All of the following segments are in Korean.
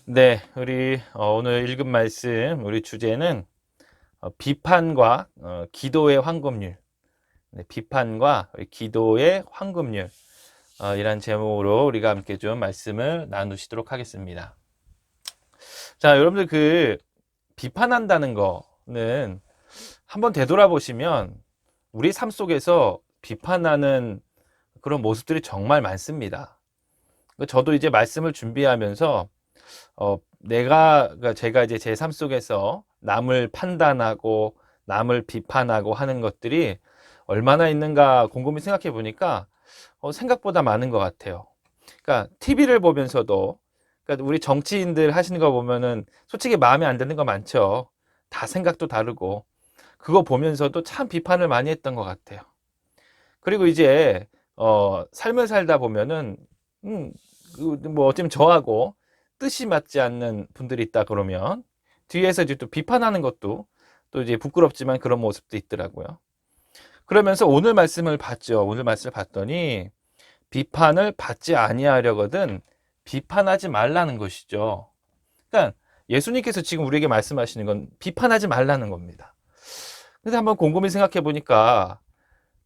네, 우리 오늘 읽은 말씀, 우리 주제는 비판과 기도의 황금률. 네, 비판과 우리 기도의 황금률. 이란 제목으로 우리가 함께 좀 말씀을 나누시도록 하겠습니다. 자, 여러분들 비판한다는 거는 한번 되돌아보시면 우리 삶 속에서 비판하는 그런 모습들이 정말 많습니다. 저도 이제 말씀을 준비하면서 그러니까 제가 이제 제 삶 속에서 남을 판단하고 남을 비판하고 하는 것들이 얼마나 있는가 곰곰이 생각해 보니까 생각보다 많은 것 같아요. 그러니까 TV를 보면서도, 그러니까 우리 정치인들 하시는 거 보면은 솔직히 마음에 안 드는 거 많죠. 다 생각도 다르고 그거 보면서도 참 비판을 많이 했던 것 같아요. 그리고 이제 삶을 살다 보면은 뭐 어쩌면 저하고 뜻이 맞지 않는 분들이 있다 그러면 뒤에서 이제 또 비판하는 것도 또 이제 부끄럽지만 그런 모습도 있더라고요. 그러면서 오늘 말씀을 봤죠. 오늘 말씀을 봤더니 비판을 받지 아니하려거든 비판하지 말라는 것이죠. 그러니까 예수님께서 지금 우리에게 말씀하시는 건 비판하지 말라는 겁니다. 그래서 한번 곰곰이 생각해 보니까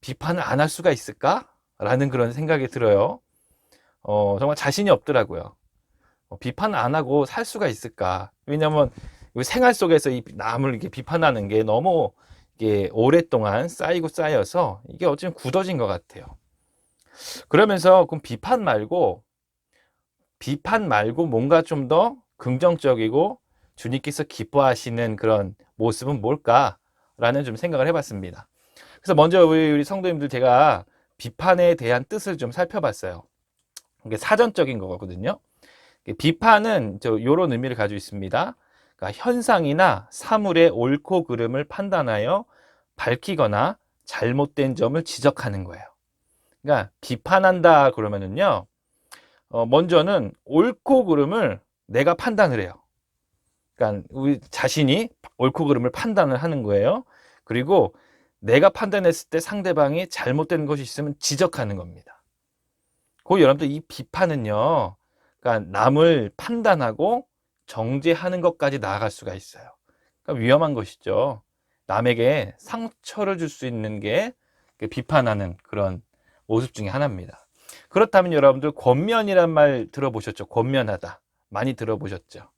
비판을 안 할 수가 있을까? 라는 그런 생각이 들어요. 정말 자신이 없더라고요. 비판을 안 하고 살 수가 있을까? 왜냐하면 생활 속에서 이 남을 이렇게 비판하는 게 너무 이게 오랫동안 쌓이고 쌓여서 이게 어쩌면 굳어진 것 같아요. 그러면서 그럼 비판 말고 뭔가 좀 더 긍정적이고 주님께서 기뻐하시는 그런 모습은 뭘까라는 좀 생각을 해봤습니다. 그래서 먼저 우리 성도님들 제가 비판에 대한 뜻을 좀 살펴봤어요. 이게 사전적인 거거든요. 비판은 이런 의미를 가지고 있습니다. 그러니까 현상이나 사물의 옳고 그름을 판단하여 밝히거나 잘못된 점을 지적하는 거예요. 그러니까 비판한다 그러면은요, 먼저는 옳고 그름을 내가 판단을 해요. 그러니까 우리 자신이 옳고 그름을 판단을 하는 거예요. 그리고 내가 판단했을 때 상대방이 잘못된 것이 있으면 지적하는 겁니다. 여러분들 이 비판은요, 그러니까 남을 판단하고 정죄하는 것까지 나아갈 수가 있어요. 그러니까 위험한 것이죠. 남에게 상처를 줄 수 있는 게 비판하는 그런 모습 중에 하나입니다. 그렇다면 여러분들 권면이란 말 들어보셨죠? 권면하다. 많이 들어보셨죠?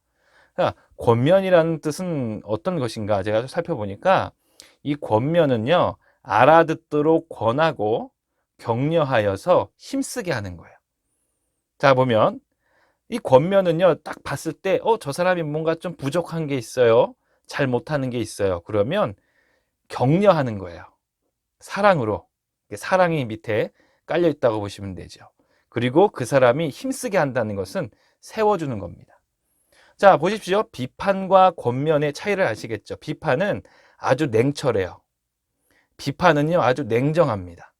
그러니까 권면이라는 뜻은 어떤 것인가? 제가 살펴보니까 이 권면은요, 알아듣도록 권하고 격려하여서 힘쓰게 하는 거예요. 자, 보면 이 권면은요, 딱 봤을 때, 저 사람이 뭔가 좀 부족한 게 있어요. 잘 못하는 게 있어요. 그러면 격려하는 거예요. 사랑으로. 사랑이 밑에 깔려 있다고 보시면 되죠. 그리고 그 사람이 힘쓰게 한다는 것은 세워주는 겁니다. 자, 보십시오. 비판과 권면의 차이를 아시겠죠? 비판은 아주 냉철해요. 비판은요, 아주 냉정합니다.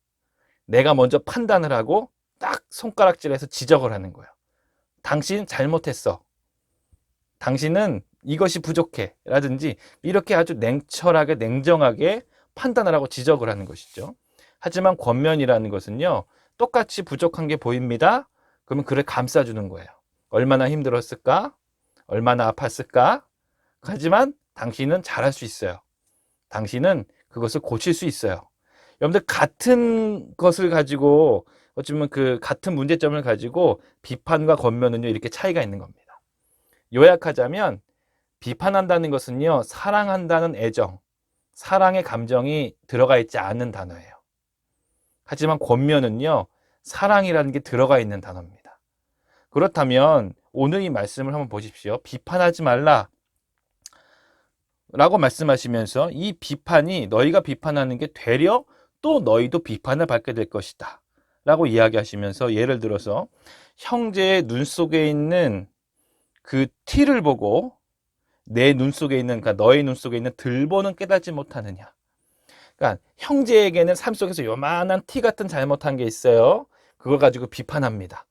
내가 먼저 판단을 하고 딱 손가락질해서 지적을 하는 거예요. 당신 잘못했어. 당신은 이것이 부족해. 라든지 이렇게 아주 냉철하게 냉정하게 판단을 하고 지적을 하는 것이죠. 하지만 권면이라는 것은요, 똑같이 부족한 게 보입니다. 그러면 그를 감싸주는 거예요. 얼마나 힘들었을까? 얼마나 아팠을까? 하지만 당신은 잘할 수 있어요. 당신은 그것을 고칠 수 있어요. 여러분들 같은 것을 가지고 어쩌면 같은 문제점을 가지고 비판과 권면은요, 이렇게 차이가 있는 겁니다. 요약하자면 비판한다는 것은요, 사랑한다는 애정, 사랑의 감정이 들어가 있지 않은 단어예요. 하지만 권면은요, 사랑이라는 게 들어가 있는 단어입니다. 그렇다면 오늘 이 말씀을 한번 보십시오. 비판하지 말라 라고 말씀하시면서 이 비판이 너희가 비판하는 게 되려 또 너희도 비판을 받게 될 것이다 라고 이야기하시면서 예를 들어서 형제의 눈 속에 있는 그 티를 보고 내 눈 속에 있는, 그러니까 너의 눈 속에 있는 들보는 깨닫지 못하느냐. 그러니까 형제에게는 삶 속에서 요만한 티 같은 잘못한 게 있어요. 그걸 가지고 비판합니다.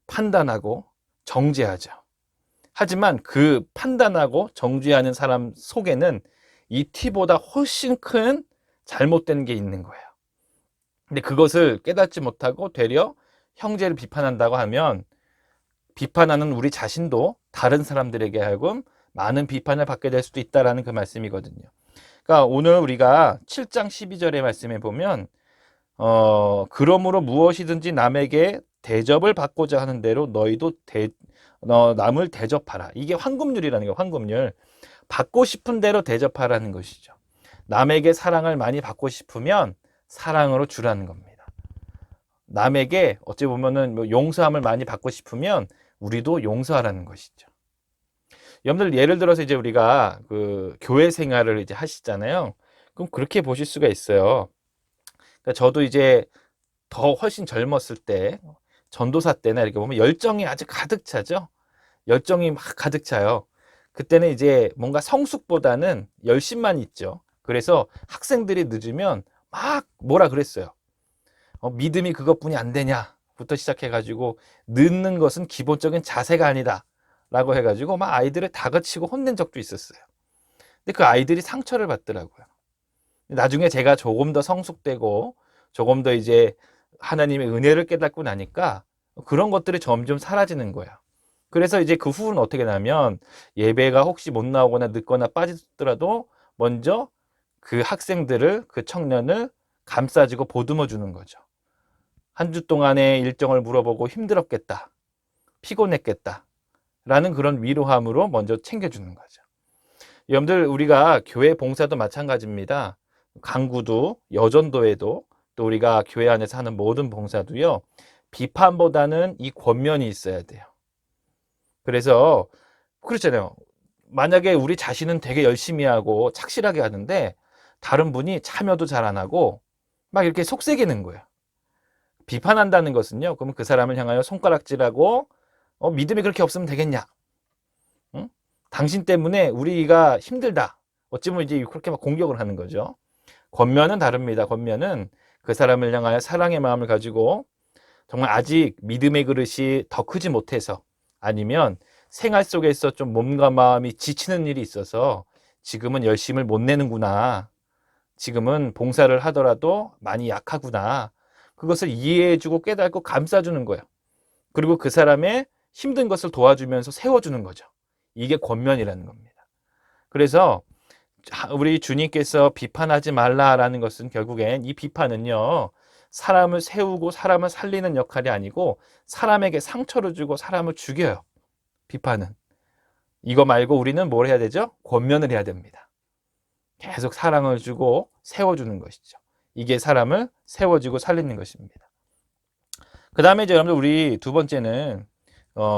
판단하고 정죄하죠. 하지만 그 판단하고 정죄하는 사람 속에는 이 티보다 훨씬 큰 잘못된 게 있는 거예요. 근데 그것을 깨닫지 못하고 되려 형제를 비판한다고 하면 비판하는 우리 자신도 다른 사람들에게 하여금 많은 비판을 받게 될 수도 있다라는 그 말씀이거든요. 그러니까 오늘 우리가 7장 12절의 말씀에 보면 그러므로 무엇이든지 남에게 대접을 받고자 하는 대로 너희도 남을 대접하라. 이게 황금률이라는 거예요. 황금률. 받고 싶은 대로 대접하라는 것이죠. 남에게 사랑을 많이 받고 싶으면 사랑으로 주라는 겁니다. 남에게 어찌 보면은 뭐 용서함을 많이 받고 싶으면 우리도 용서하라는 것이죠. 여러분들 예를 들어서 이제 우리가 그 교회 생활을 이제 하시잖아요. 그럼 그렇게 보실 수가 있어요. 그러니까 저도 이제 더 훨씬 젊었을 때 전도사 때나 이렇게 보면 열정이 아주 가득 차죠. 열정이 막 가득 차요. 그때는 이제 뭔가 성숙보다는 열심만 있죠. 그래서 학생들이 늦으면 막 뭐라 그랬어요. 믿음이 그것뿐이 안 되냐부터 시작해가지고 늦는 것은 기본적인 자세가 아니다 라고 해가지고 막 아이들을 다그치고 혼낸 적도 있었어요. 근데 그 아이들이 상처를 받더라고요. 나중에 제가 조금 더 성숙되고 조금 더 이제 하나님의 은혜를 깨닫고 나니까 그런 것들이 점점 사라지는 거야. 그래서 이제 그 후는 어떻게 나면 예배가 혹시 못 나오거나 늦거나 빠지더라도 먼저 그 학생들을, 그 청년을 감싸주고 보듬어 주는 거죠. 한 주 동안의 일정을 물어보고 힘들었겠다, 피곤했겠다 라는 그런 위로함으로 먼저 챙겨주는 거죠. 여러분들 우리가 교회 봉사도 마찬가지입니다. 강구도, 여전도에도, 또 우리가 교회 안에서 하는 모든 봉사도요, 비판보다는 이 권면이 있어야 돼요. 그래서 그렇잖아요. 만약에 우리 자신은 되게 열심히 하고 착실하게 하는데 다른 분이 참여도 잘 안 하고 막 이렇게 속삭이는 거예요. 비판한다는 것은요, 그러면 그 사람을 향하여 손가락질하고 믿음이 그렇게 없으면 되겠냐? 응? 당신 때문에 우리가 힘들다. 어찌 보면 이제 그렇게 막 공격을 하는 거죠. 권면은 다릅니다. 권면은 그 사람을 향하여 사랑의 마음을 가지고 정말 아직 믿음의 그릇이 더 크지 못해서 아니면 생활 속에서 좀 몸과 마음이 지치는 일이 있어서 지금은 열심을 못 내는구나. 지금은 봉사를 하더라도 많이 약하구나. 그것을 이해해주고 깨닫고 감싸주는 거예요. 그리고 그 사람의 힘든 것을 도와주면서 세워주는 거죠. 이게 권면이라는 겁니다. 그래서 우리 주님께서 비판하지 말라라는 것은 결국엔 이 비판은요, 사람을 세우고 사람을 살리는 역할이 아니고 사람에게 상처를 주고 사람을 죽여요. 비판은. 이거 말고 우리는 뭘 해야 되죠? 권면을 해야 됩니다. 계속 사랑을 주고 세워주는 것이죠. 이게 사람을 세워주고 살리는 것입니다. 그 다음에 이제 여러분들 우리 두 번째는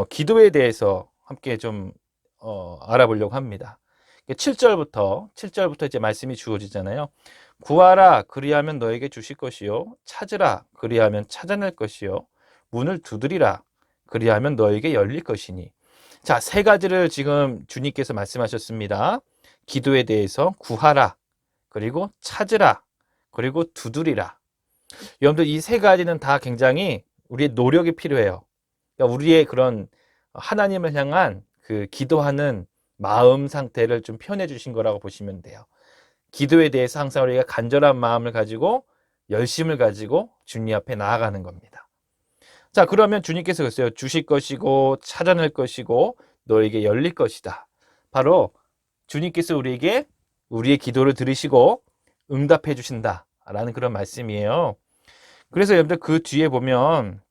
기도에 대해서 함께 좀 알아보려고 합니다. 7절부터 이제 말씀이 주어지잖아요. 구하라 그리하면 너에게 주실 것이요 찾으라 그리하면 찾아낼 것이요 문을 두드리라 그리하면 너에게 열릴 것이니. 자, 세 가지를 지금 주님께서 말씀하셨습니다. 기도에 대해서 구하라, 그리고 찾으라, 그리고 두드리라. 여러분들 이 세 가지는 다 굉장히 우리의 노력이 필요해요. 그러니까 우리의 그런 하나님을 향한 그 기도하는 마음 상태를 좀 표현해 주신 거라고 보시면 돼요. 기도에 대해서 항상 우리가 간절한 마음을 가지고 열심을 가지고 주님 앞에 나아가는 겁니다. 자, 그러면 주님께서 그랬어요. 주실 것이고 찾아낼 것이고 너에게 열릴 것이다. 바로 주님께서 우리에게 우리의 기도를 들으시고 응답해 주신다라는 그런 말씀이에요. 그래서 여러분들 그 뒤에 보면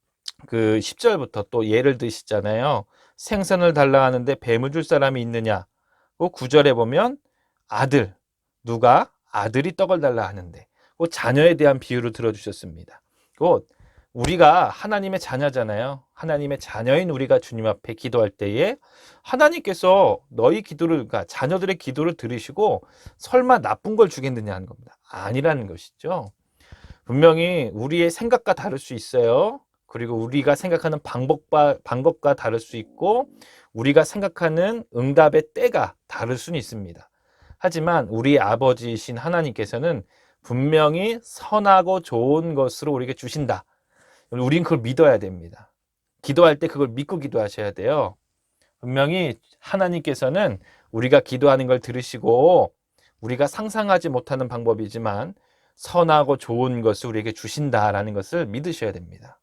그 10절부터 또 예를 드시잖아요. 생선을 달라 하는데 뱀을 줄 사람이 있느냐? 그 9절에 보면 아들, 누가 아들이 떡을 달라 하는데 그 자녀에 대한 비유를 들어주셨습니다. 곧 우리가 하나님의 자녀잖아요. 하나님의 자녀인 우리가 주님 앞에 기도할 때에 하나님께서 너희 기도를, 그러니까 자녀들의 기도를 들으시고 설마 나쁜 걸 주겠느냐 하는 겁니다. 아니라는 것이죠. 분명히 우리의 생각과 다를 수 있어요. 그리고 우리가 생각하는 방법과 다를 수 있고 우리가 생각하는 응답의 때가 다를 수는 있습니다. 하지만 우리 아버지이신 하나님께서는 분명히 선하고 좋은 것으로 우리에게 주신다. 우린 그걸 믿어야 됩니다. 기도할 때 그걸 믿고 기도하셔야 돼요. 분명히 하나님께서는 우리가 기도하는 걸 들으시고 우리가 상상하지 못하는 방법이지만 선하고 좋은 것을 우리에게 주신다라는 것을 믿으셔야 됩니다.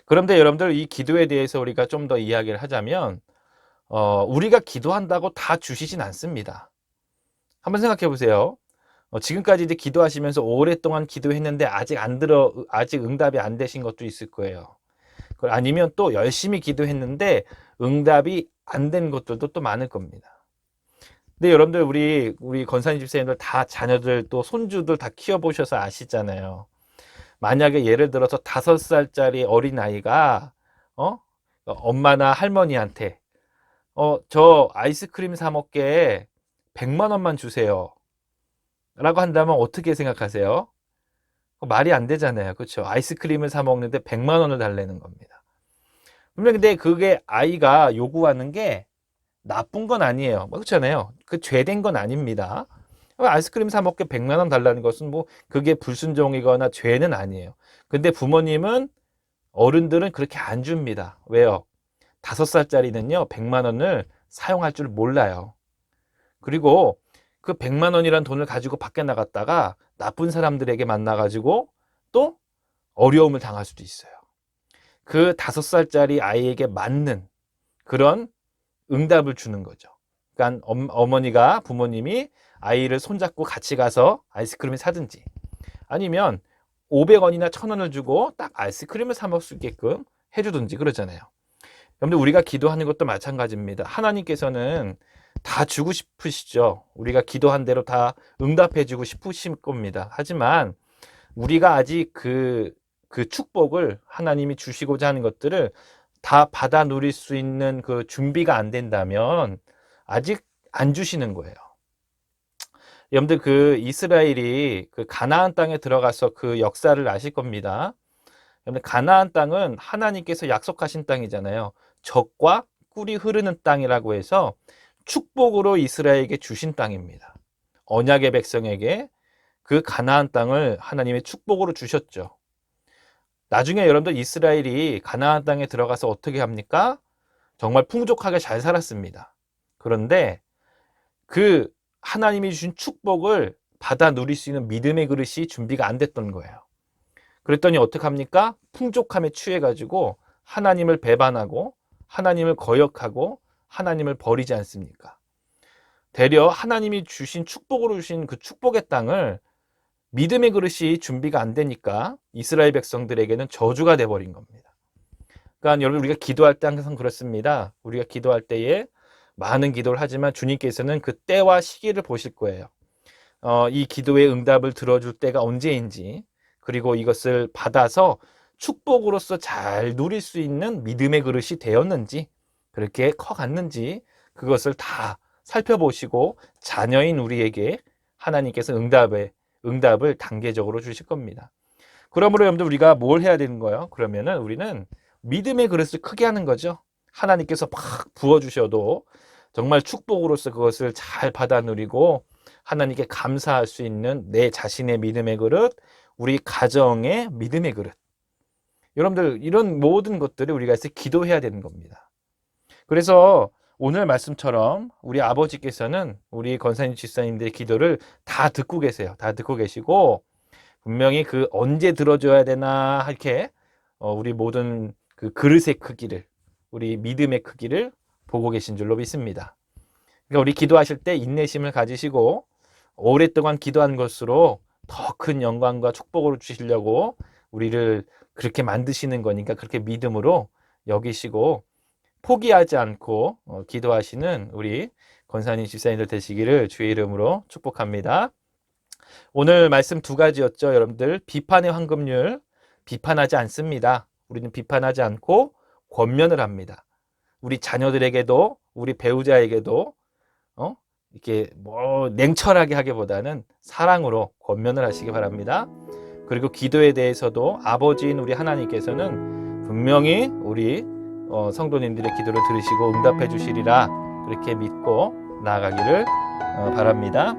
그런데 여러분들 이 기도에 대해서 우리가 좀 더 이야기를 하자면 우리가 기도한다고 다 주시진 않습니다. 한번 생각해 보세요. 지금까지 이제 기도하시면서 오랫동안 기도했는데 아직 응답이 안 되신 것도 있을 거예요. 아니면 또 열심히 기도했는데 응답이 안 된 것들도 또 많을 겁니다. 근데 여러분들 우리 권사님 집사님들 다 자녀들 또 손주들 다 키워보셔서 아시잖아요. 만약에 예를 들어서 5살짜리 어린아이가 엄마나 할머니한테 저 아이스크림 사 먹게 100만 원만 주세요 라고 한다면 어떻게 생각하세요? 말이 안 되잖아요. 그렇죠? 아이스크림을 사 먹는데 100만 원을 달라는 겁니다. 분명 근데 그게 아이가 요구하는 게 나쁜 건 아니에요. 그렇잖아요. 그 죄된 건 아닙니다. 아이스크림 사 먹게 100만 원 달라는 것은 뭐 그게 불순종이거나 죄는 아니에요. 근데 부모님은 어른들은 그렇게 안 줍니다. 왜요? 5살짜리는요 100만 원을 사용할 줄 몰라요. 그리고 그 100만 원이란 돈을 가지고 밖에 나갔다가 나쁜 사람들에게 만나가지고 또 어려움을 당할 수도 있어요. 그 5살짜리 아이에게 맞는 그런 응답을 주는 거죠. 그러니까 어머니가 부모님이 아이를 손잡고 같이 가서 아이스크림을 사든지 아니면 500원이나 1000원을 주고 딱 아이스크림을 사 먹을 수 있게끔 해주든지 그러잖아요. 여러분들 우리가 기도하는 것도 마찬가지입니다. 하나님께서는 다 주고 싶으시죠. 우리가 기도한 대로 다 응답해 주고 싶으실 겁니다. 하지만 우리가 아직 그 축복을 하나님이 주시고자 하는 것들을 다 받아 누릴 수 있는 그 준비가 안 된다면 아직 안 주시는 거예요. 여러분들 그 이스라엘이 그 가나안 땅에 들어가서 그 역사를 아실 겁니다. 여러분들 가나안 땅은 하나님께서 약속하신 땅이잖아요. 젖과 꿀이 흐르는 땅이라고 해서 축복으로 이스라엘에게 주신 땅입니다. 언약의 백성에게 그 가나안 땅을 하나님의 축복으로 주셨죠. 나중에 여러분들 이스라엘이 가나안 땅에 들어가서 어떻게 합니까? 정말 풍족하게 잘 살았습니다. 그런데 그 하나님이 주신 축복을 받아 누릴 수 있는 믿음의 그릇이 준비가 안 됐던 거예요. 그랬더니 어떡합니까? 풍족함에 취해가지고 하나님을 배반하고 하나님을 거역하고 하나님을 버리지 않습니까? 되려 하나님이 주신 축복으로 주신 그 축복의 땅을 믿음의 그릇이 준비가 안 되니까 이스라엘 백성들에게는 저주가 돼버린 겁니다. 그러니까 여러분 우리가 기도할 때 항상 그렇습니다. 우리가 기도할 때에 많은 기도를 하지만 주님께서는 그 때와 시기를 보실 거예요. 이 기도의 응답을 들어줄 때가 언제인지 그리고 이것을 받아서 축복으로서 잘 누릴 수 있는 믿음의 그릇이 되었는지 그렇게 커갔는지 그것을 다 살펴보시고 자녀인 우리에게 하나님께서 응답을 단계적으로 주실 겁니다. 그러므로 여러분들 우리가 뭘 해야 되는 거예요? 그러면은 우리는 믿음의 그릇을 크게 하는 거죠. 하나님께서 막 부어주셔도 정말 축복으로서 그것을 잘 받아 누리고 하나님께 감사할 수 있는 내 자신의 믿음의 그릇, 우리 가정의 믿음의 그릇. 여러분들 이런 모든 것들을 우리가 기도해야 되는 겁니다. 그래서 오늘 말씀처럼 우리 아버지께서는 우리 권사님 집사님들의 기도를 다 듣고 계세요. 다 듣고 계시고 분명히 그 언제 들어줘야 되나 이렇게 우리 모든 그 그릇의 크기를 우리 믿음의 크기를 보고 계신 줄로 믿습니다. 그러니까 우리 기도하실 때 인내심을 가지시고 오랫동안 기도한 것으로 더 큰 영광과 축복을 주시려고 우리를 그렇게 만드시는 거니까 그렇게 믿음으로 여기시고 포기하지 않고 기도하시는 우리 권사님 집사님들 되시기를 주의 이름으로 축복합니다. 오늘 말씀 2가지였죠. 여러분들 비판의 황금률 비판하지 않습니다. 우리는 비판하지 않고 권면을 합니다. 우리 자녀들에게도 우리 배우자에게도 이렇게 뭐 냉철하게 하기보다는 사랑으로 권면을 하시기 바랍니다. 그리고 기도에 대해서도 아버지인 우리 하나님께서는 분명히 우리 성도님들의 기도를 들으시고 응답해 주시리라 그렇게 믿고 나아가기를 바랍니다.